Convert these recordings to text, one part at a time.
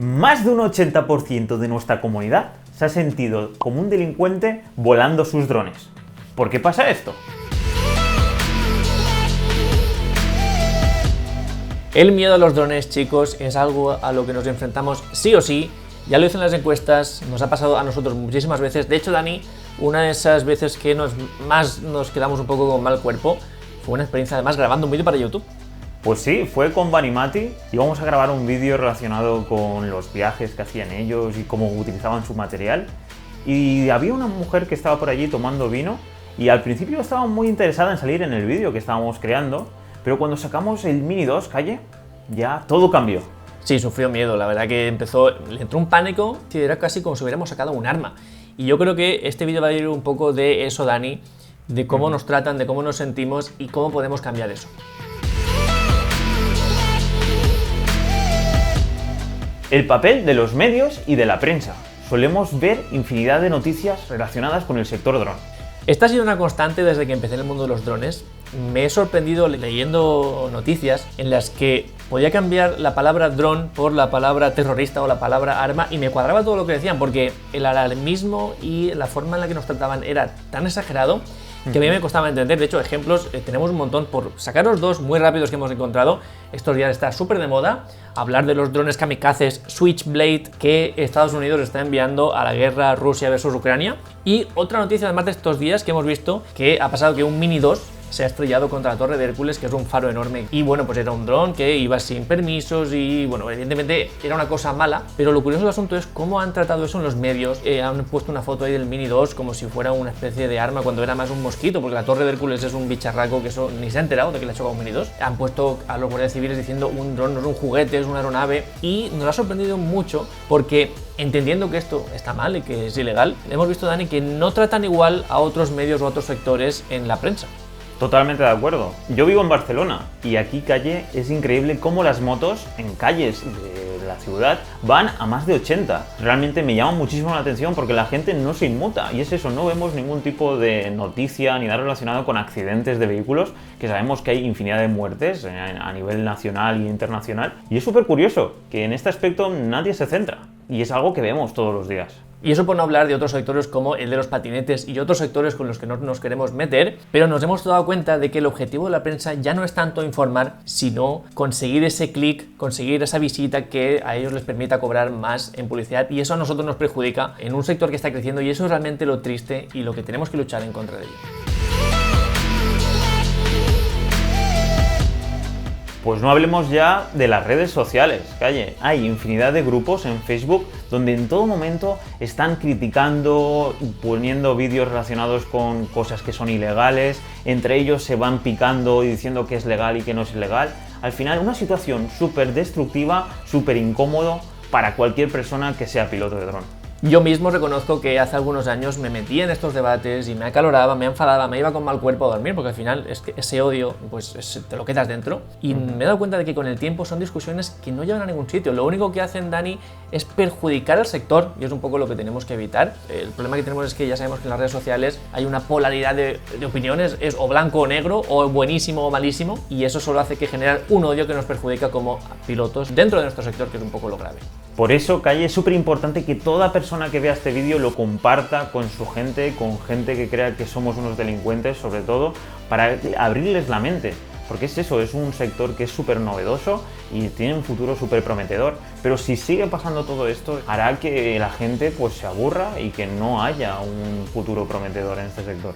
Más de un 80% de nuestra comunidad se ha sentido como un delincuente volando sus drones. ¿Por qué pasa esto? El miedo a los drones, chicos, es algo a lo que nos enfrentamos sí o sí. Ya lo dicen las encuestas, nos ha pasado a nosotros muchísimas veces. De hecho, Dani, una de esas veces que más nos quedamos un poco con mal cuerpo fue una experiencia además grabando un vídeo para YouTube. Pues sí, fue con Vanimati. Íbamos a grabar un vídeo relacionado con los viajes que hacían ellos y cómo utilizaban su material. Y había una mujer que estaba por allí tomando vino y al principio estaba muy interesada en salir en el vídeo que estábamos creando, pero cuando sacamos el Mini 2 Calle, ya todo cambió. Sí, sufrió miedo, la verdad que le entró un pánico que era casi como si hubiéramos sacado un arma. Y yo creo que este vídeo va a ir un poco de eso, Dani, de cómo nos tratan, de cómo nos sentimos y cómo podemos cambiar eso. El papel de los medios y de la prensa. Solemos ver infinidad de noticias relacionadas con el sector dron. Esta ha sido una constante desde que empecé en el mundo de los drones. Me he sorprendido leyendo noticias en las que podía cambiar la palabra dron por la palabra terrorista o la palabra arma y me cuadraba todo lo que decían porque el alarmismo y la forma en la que nos trataban era tan exagerado que a mí me costaba entender. De hecho, ejemplos tenemos un montón. Por sacaros dos muy rápidos que hemos encontrado, estos días está súper de moda hablar de los drones kamikazes Switchblade que Estados Unidos está enviando a la guerra Rusia versus Ucrania. Y otra noticia además de estos días que hemos visto que ha pasado que un Mini 2 se ha estrellado contra la Torre de Hércules, que es un faro enorme. Y bueno, pues era un dron que iba sin permisos y bueno, evidentemente era una cosa mala, pero lo curioso del asunto es cómo han tratado eso en los medios. Han puesto una foto ahí del Mini 2 como si fuera una especie de arma cuando era más un mosquito, porque la Torre de Hércules es un bicharraco que eso ni se ha enterado de que le ha chocado un Mini 2. Han puesto a los guardias civiles diciendo un dron no es un juguete, es una aeronave, y nos ha sorprendido mucho porque entendiendo que esto está mal y que es ilegal, hemos visto, Dani, que no tratan igual a otros medios o a otros sectores en la prensa. Totalmente de acuerdo. Yo vivo en Barcelona y aquí, Calle, es increíble cómo las motos en calles de la ciudad van a más de 80. Realmente me llama muchísimo la atención porque la gente no se inmuta y es eso, no vemos ningún tipo de noticia ni nada relacionado con accidentes de vehículos, que sabemos que hay infinidad de muertes a nivel nacional e internacional. Y es súper curioso que en este aspecto nadie se centra y es algo que vemos todos los días. Y eso por no hablar de otros sectores como el de los patinetes y otros sectores con los que no nos queremos meter, pero nos hemos dado cuenta de que el objetivo de la prensa ya no es tanto informar, sino conseguir ese clic, conseguir esa visita que a ellos les permita cobrar más en publicidad, y eso a nosotros nos perjudica en un sector que está creciendo, y eso es realmente lo triste y lo que tenemos que luchar en contra de ello. Pues no hablemos ya de las redes sociales, Calle. Hay infinidad de grupos en Facebook donde en todo momento están criticando, poniendo vídeos relacionados con cosas que son ilegales, entre ellos se van picando y diciendo que es legal y que no es ilegal. Al final, una situación súper destructiva, súper incómodo para cualquier persona que sea piloto de dron. Yo mismo reconozco que hace algunos años me metía en estos debates y me acaloraba, me enfadaba, me iba con mal cuerpo a dormir, porque al final es que ese odio pues te lo quedas dentro. Y me he dado cuenta de que con el tiempo son discusiones que no llevan a ningún sitio. Lo único que hacen, Dani, es perjudicar al sector, y es un poco lo que tenemos que evitar. El problema que tenemos es que ya sabemos que en las redes sociales hay una polaridad de opiniones, es o blanco o negro, o buenísimo o malísimo, y eso solo hace que generar un odio que nos perjudica como pilotos dentro de nuestro sector, que es un poco lo grave. Por eso, Calle, es súper importante que toda persona que vea este vídeo lo comparta con su gente, con gente que crea que somos unos delincuentes, sobre todo, para abrirles la mente. Porque es eso, es un sector que es súper novedoso y tiene un futuro súper prometedor. Pero si sigue pasando todo esto, hará que la gente pues se aburra y que no haya un futuro prometedor en este sector.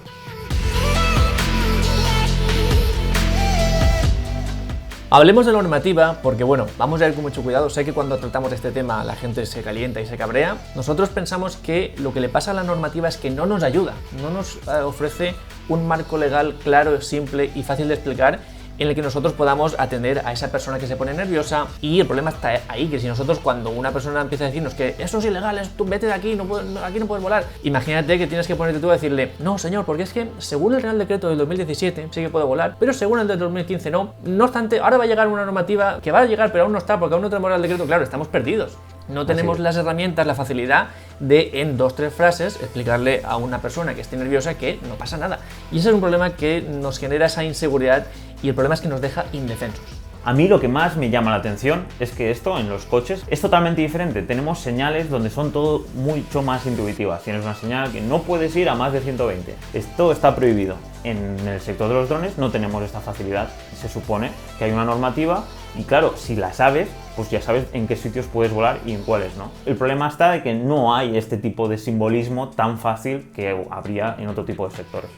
Hablemos de la normativa porque, bueno, vamos a ir con mucho cuidado. Sé que cuando tratamos de este tema la gente se calienta y se cabrea. Nosotros pensamos que lo que le pasa a la normativa es que no nos ayuda, no nos ofrece un marco legal claro, simple y fácil de explicar en el que nosotros podamos atender a esa persona que se pone nerviosa. Y el problema está ahí, que si nosotros, cuando una persona empieza a decirnos que eso es ilegal, tú vete de aquí, aquí no puedes volar, imagínate que tienes que ponerte tú a decirle, no señor, porque es que según el Real Decreto del 2017 sí que puedo volar, pero según el del 2015 no. No obstante, ahora va a llegar una normativa que va a llegar, pero aún no está, porque aún no tenemos el decreto. Claro, estamos perdidos. No tenemos las herramientas, la facilidad de en 2-3 frases explicarle a una persona que esté nerviosa que no pasa nada. Y ese es un problema que nos genera esa inseguridad, y el problema es que nos deja indefensos. A mí lo que más me llama la atención es que esto en los coches es totalmente diferente. Tenemos señales donde son todo mucho más intuitivas. Tienes una señal que no puedes ir a más de 120. Esto está prohibido. En el sector de los drones no tenemos esta facilidad. Se supone que hay una normativa y claro, si la sabes, pues ya sabes en qué sitios puedes volar y en cuáles no. El problema está de que no hay este tipo de simbolismo tan fácil que habría en otro tipo de sectores.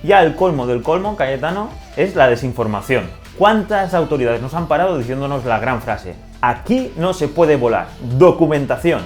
Ya el colmo del colmo, Cayetano, es la desinformación. ¿Cuántas autoridades nos han parado diciéndonos la gran frase? Aquí no se puede volar. Documentación.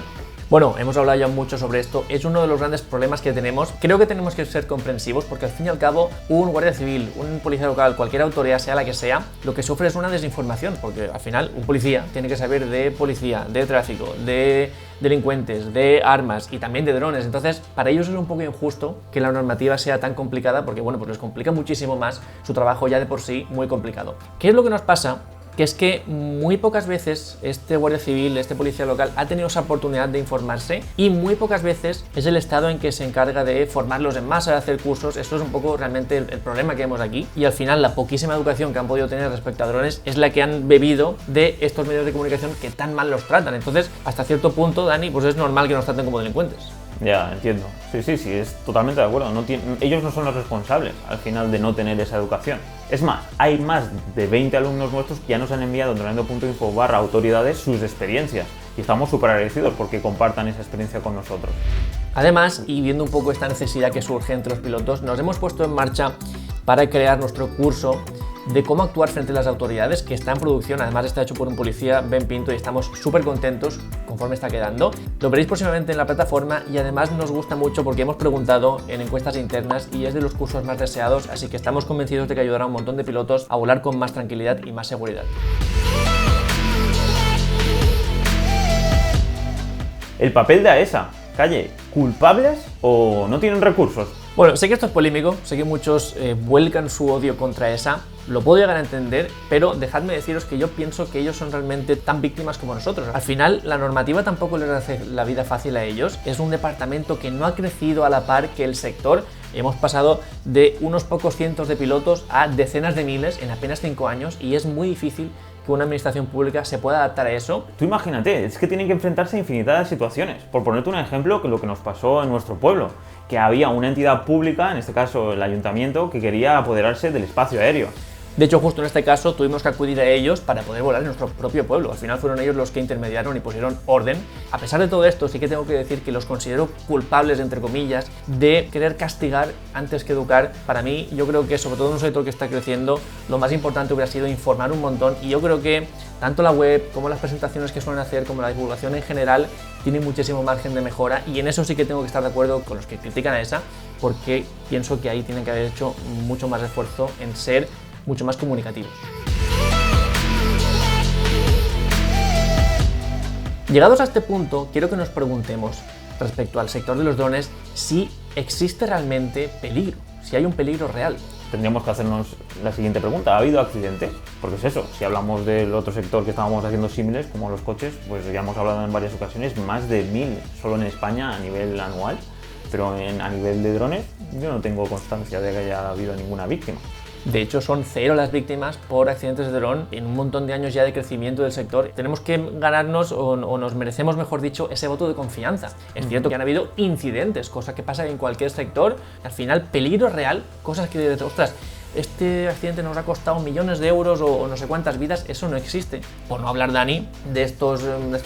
Bueno, hemos hablado ya mucho sobre esto, es uno de los grandes problemas que tenemos. Creo que tenemos que ser comprensivos porque al fin y al cabo un guardia civil, un policía local, cualquier autoridad, sea la que sea, lo que sufre es una desinformación porque al final un policía tiene que saber de policía, de tráfico, de delincuentes, de armas y también de drones. Entonces, para ellos es un poco injusto que la normativa sea tan complicada porque, bueno, pues les complica muchísimo más su trabajo ya de por sí muy complicado. ¿Qué es lo que nos pasa? Que es que muy pocas veces este guardia civil, este policía local ha tenido esa oportunidad de informarse y muy pocas veces es el Estado en que se encarga de formarlos en masa, de hacer cursos. Esto es un poco realmente el problema que vemos aquí y al final la poquísima educación que han podido tener respecto a drones es la que han bebido de estos medios de comunicación que tan mal los tratan. Entonces, hasta cierto punto, Dani, pues es normal que nos traten como delincuentes. Ya, entiendo. Sí, es totalmente de acuerdo. Ellos no son los responsables, al final, de no tener esa educación. Es más, hay más de 20 alumnos nuestros que ya nos han enviado en dronendo.info/autoridades sus experiencias y estamos súper agradecidos porque compartan esa experiencia con nosotros. Además, y viendo un poco esta necesidad que surge entre los pilotos, nos hemos puesto en marcha para crear nuestro curso de cómo actuar frente a las autoridades, que está en producción. Además está hecho por un policía, Ben Pinto, y estamos súper contentos conforme está quedando. Lo veréis próximamente en la plataforma y además nos gusta mucho porque hemos preguntado en encuestas internas y es de los cursos más deseados, así que estamos convencidos de que ayudará a un montón de pilotos a volar con más tranquilidad y más seguridad. El papel de AESA, Calle, ¿culpables o no tienen recursos? Bueno, sé que esto es polémico, sé que muchos vuelcan su odio contra ESA, lo puedo llegar a entender, pero dejadme deciros que yo pienso que ellos son realmente tan víctimas como nosotros. Al final, la normativa tampoco les hace la vida fácil a ellos, es un departamento que no ha crecido a la par que el sector. Hemos pasado de unos pocos cientos de pilotos a decenas de miles en apenas 5 años y es muy difícil que una administración pública se pueda adaptar a eso. Tú imagínate, es que tienen que enfrentarse a infinidad de situaciones. Por ponerte un ejemplo, que lo que nos pasó en nuestro pueblo, que había una entidad pública, en este caso el ayuntamiento, que quería apoderarse del espacio aéreo. De hecho, justo en este caso tuvimos que acudir a ellos para poder volar en nuestro propio pueblo. Al final fueron ellos los que intermediaron y pusieron orden. A pesar de todo esto, sí que tengo que decir que los considero culpables, entre comillas, de querer castigar antes que educar. Para mí, yo creo que sobre todo en un sector que está creciendo, lo más importante hubiera sido informar un montón. Y yo creo que tanto la web como las presentaciones que suelen hacer, como la divulgación en general, tienen muchísimo margen de mejora. Y en eso sí que tengo que estar de acuerdo con los que critican a ESA, porque pienso que ahí tienen que haber hecho mucho más esfuerzo en ser mucho más comunicativos. Llegados a este punto, quiero que nos preguntemos respecto al sector de los drones si existe realmente peligro, si hay un peligro real. Tendríamos que hacernos la siguiente pregunta: ¿ha habido accidentes? Porque es eso, si hablamos del otro sector que estábamos haciendo símiles, como los coches, pues ya hemos hablado en varias ocasiones, más de 1000 solo en España a nivel anual, pero a nivel de drones yo no tengo constancia de que haya habido ninguna víctima. De hecho, son 0 las víctimas por accidentes de dron en un montón de años ya de crecimiento del sector. Tenemos que ganarnos, o nos merecemos, mejor dicho, ese voto de confianza. Es cierto que han habido incidentes, cosa que pasa en cualquier sector. Al final, peligro real, cosas que, ostras, este accidente nos ha costado millones de euros o no sé cuántas vidas, eso no existe. Por no hablar, Dani, de estas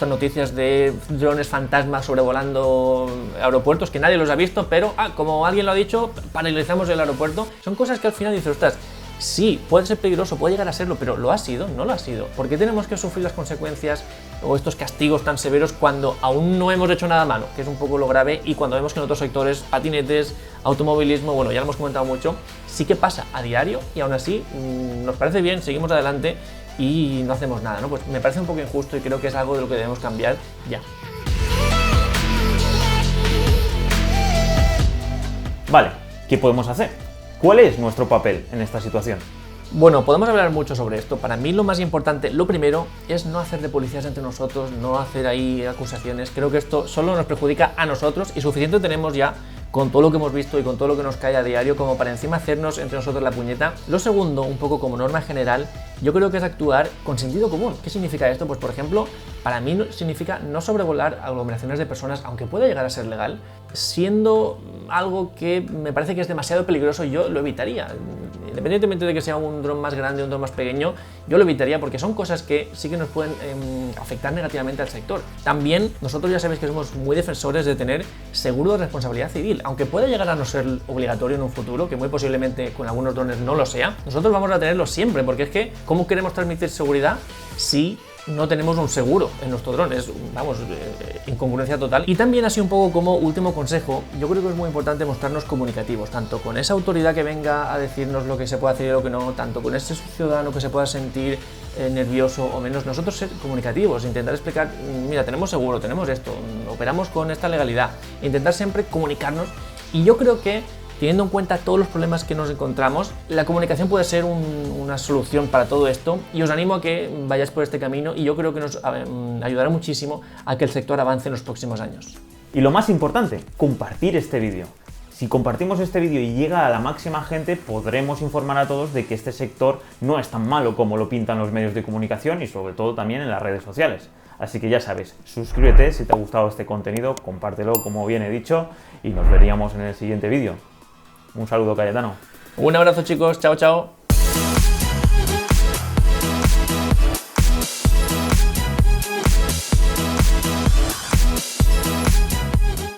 noticias de drones fantasmas sobrevolando aeropuertos que nadie los ha visto, pero como alguien lo ha dicho, paralizamos el aeropuerto. Son cosas que al final dices, ostras, sí, puede ser peligroso, puede llegar a serlo, pero ¿lo ha sido? No lo ha sido. ¿Por qué tenemos que sufrir las consecuencias o estos castigos tan severos cuando aún no hemos hecho nada malo? Que es un poco lo grave, y cuando vemos que en otros sectores, patinetes, automovilismo, bueno, ya lo hemos comentado mucho, sí que pasa a diario y aún así nos parece bien, seguimos adelante y no hacemos nada, ¿no? Pues me parece un poco injusto y creo que es algo de lo que debemos cambiar ya. Vale, ¿qué podemos hacer? ¿Cuál es nuestro papel en esta situación? Bueno, podemos hablar mucho sobre esto. Para mí lo más importante, lo primero, es no hacer de policías entre nosotros, no hacer ahí acusaciones. Creo que esto solo nos perjudica a nosotros y suficiente tenemos ya con todo lo que hemos visto y con todo lo que nos cae a diario, como para encima hacernos entre nosotros la puñeta. Lo segundo, un poco como norma general, yo creo que es actuar con sentido común. ¿Qué significa esto? Pues por ejemplo, para mí significa no sobrevolar aglomeraciones de personas, aunque pueda llegar a ser legal, siendo algo que me parece que es demasiado peligroso, yo lo evitaría. Independientemente de que sea un dron más grande o un dron más pequeño, yo lo evitaría porque son cosas que sí que nos pueden afectar negativamente al sector. También nosotros ya sabéis que somos muy defensores de tener seguro de responsabilidad civil, aunque pueda llegar a no ser obligatorio en un futuro, que muy posiblemente con algunos drones no lo sea, nosotros vamos a tenerlo siempre, porque es que ¿cómo queremos transmitir seguridad si no tenemos un seguro en nuestro dron? Es, vamos, incongruencia total. Y también así un poco como último consejo, yo creo que es muy importante mostrarnos comunicativos, tanto con esa autoridad que venga a decirnos lo que se puede hacer y lo que no, tanto con ese ciudadano que se pueda sentir nervioso o menos, nosotros ser comunicativos, intentar explicar, mira, tenemos seguro, tenemos esto, operamos con esta legalidad, intentar siempre comunicarnos. Y yo creo que teniendo en cuenta todos los problemas que nos encontramos, la comunicación puede ser una solución para todo esto, y os animo a que vayáis por este camino, y yo creo que nos ayudará muchísimo a que el sector avance en los próximos años. Y lo más importante, compartir este vídeo. Si compartimos este vídeo y llega a la máxima gente, podremos informar a todos de que este sector no es tan malo como lo pintan los medios de comunicación y sobre todo también en las redes sociales. Así que ya sabes, suscríbete si te ha gustado este contenido, compártelo como bien he dicho y nos veríamos en el siguiente vídeo. Un saludo, Cayetano. Un abrazo, chicos, chao, chao.